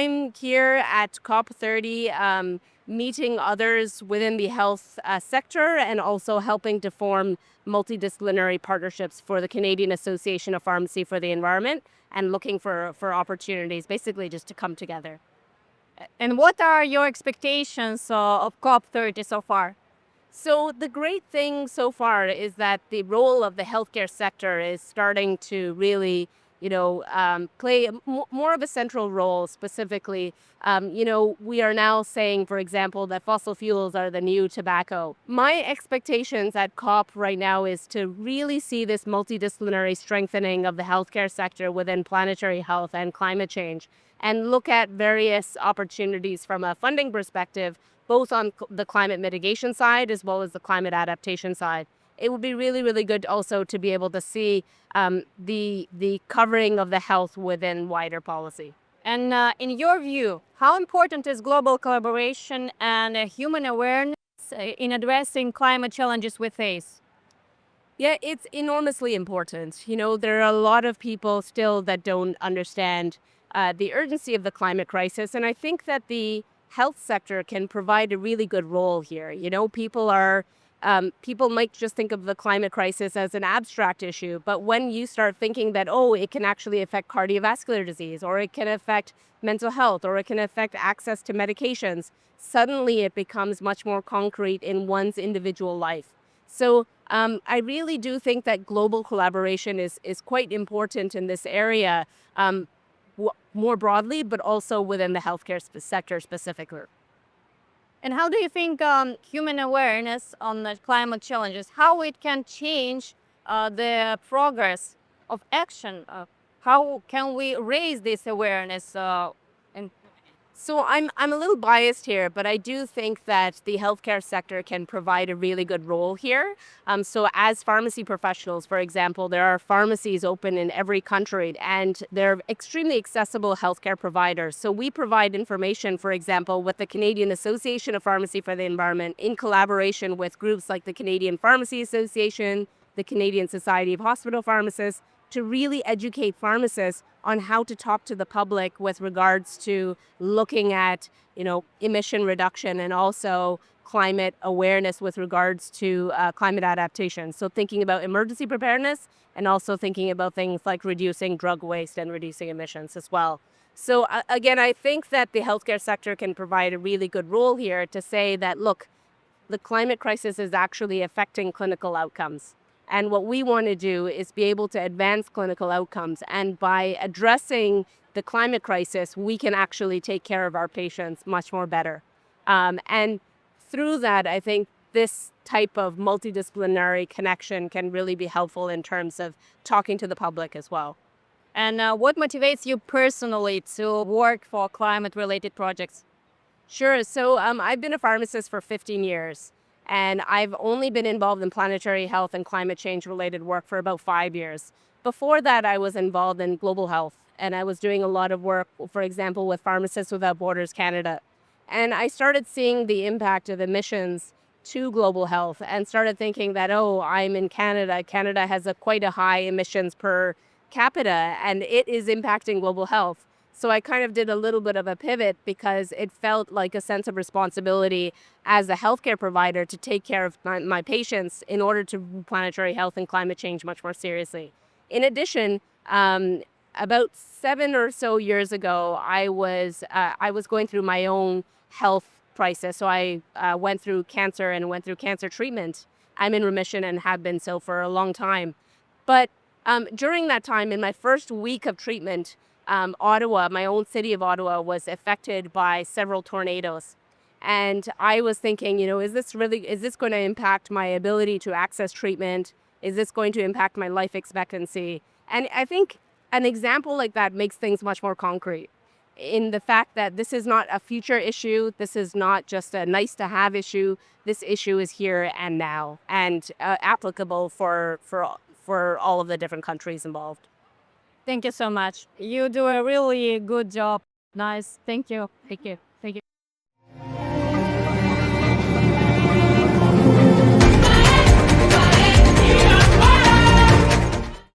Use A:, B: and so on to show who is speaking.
A: I'm here at COP-30, meeting others within the health sector and also helping to form multidisciplinary partnerships for the Canadian Association of Pharmacy for the Environment and looking for opportunities, basically just to come together.
B: And what are your expectations of COP30 so far?
A: So the great thing so far is that the role of the healthcare sector is starting to really, play more of a central role. Specifically, we are now saying, for example, that fossil fuels are the new tobacco. My expectations at COP right now is to really see this multidisciplinary strengthening of the healthcare sector within planetary health and climate change, and look at various opportunities from a funding perspective, both on the climate mitigation side as well as the climate adaptation side. It would be really, really good also to be able to see the covering of the health within wider policy.
B: And in your view, how important is global collaboration and human awareness in addressing climate challenges we face?
A: Yeah, it's enormously important. There are a lot of people still that don't understand the urgency of the climate crisis. And I think that the health sector can provide a really good role here. People might just think of the climate crisis as an abstract issue. But when you start thinking that, oh, it can actually affect cardiovascular disease, or it can affect mental health, or it can affect access to medications, suddenly it becomes much more concrete in one's individual life. So I really do think that global collaboration is quite important in this area, more broadly, but also within the healthcare sector specifically.
B: And how do you think human awareness on the climate challenges, how it can change the progress of action? How can we raise this awareness?
A: So I'm a little biased here, but I do think that the healthcare sector can provide a really good role here. So as pharmacy professionals, for example, there are pharmacies open in every country, and they're extremely accessible healthcare providers. So we provide information, for example, with the Canadian Association of Pharmacy for the Environment in collaboration with groups like the Canadian Pharmacy Association, the Canadian Society of Hospital Pharmacists, to really educate pharmacists on how to talk to the public with regards to looking at, emission reduction and also climate awareness with regards to climate adaptation. So thinking about emergency preparedness and also thinking about things like reducing drug waste and reducing emissions as well. So again, I think that the healthcare sector can provide a really good role here to say that, look, the climate crisis is actually affecting clinical outcomes. And what we want to do is be able to advance clinical outcomes. And by addressing the climate crisis, we can actually take care of our patients much more better. And through that, I think this type of multidisciplinary connection can really be helpful in terms of talking to the public as well.
B: And what motivates you personally to work for climate-related projects?
A: Sure. So I've been a pharmacist for 15 years. And I've only been involved in planetary health and climate change related work for about 5 years. Before that, I was involved in global health, and I was doing a lot of work, for example, with Pharmacists Without Borders Canada. And I started seeing the impact of emissions to global health and started thinking that, oh, I'm in Canada. Canada has quite a high emissions per capita, and it is impacting global health. So I kind of did a little bit of a pivot because it felt like a sense of responsibility as a healthcare provider to take care of my patients in order to do planetary health and climate change much more seriously. In addition, about 7 or so years ago, I was going through my own health crisis. So I went through cancer and went through cancer treatment. I'm in remission and have been so for a long time. But during that time, in my first week of treatment, Ottawa, my own city of Ottawa, was affected by several tornadoes. And I was thinking, is this going to impact my ability to access treatment? Is this going to impact my life expectancy? And I think an example like that makes things much more concrete in the fact that this is not a future issue. This is not just a nice to have issue. This issue is here and now and applicable for all of the different countries involved.
B: Thank you so much. You do a really good job. Nice. Thank you.
A: Thank you.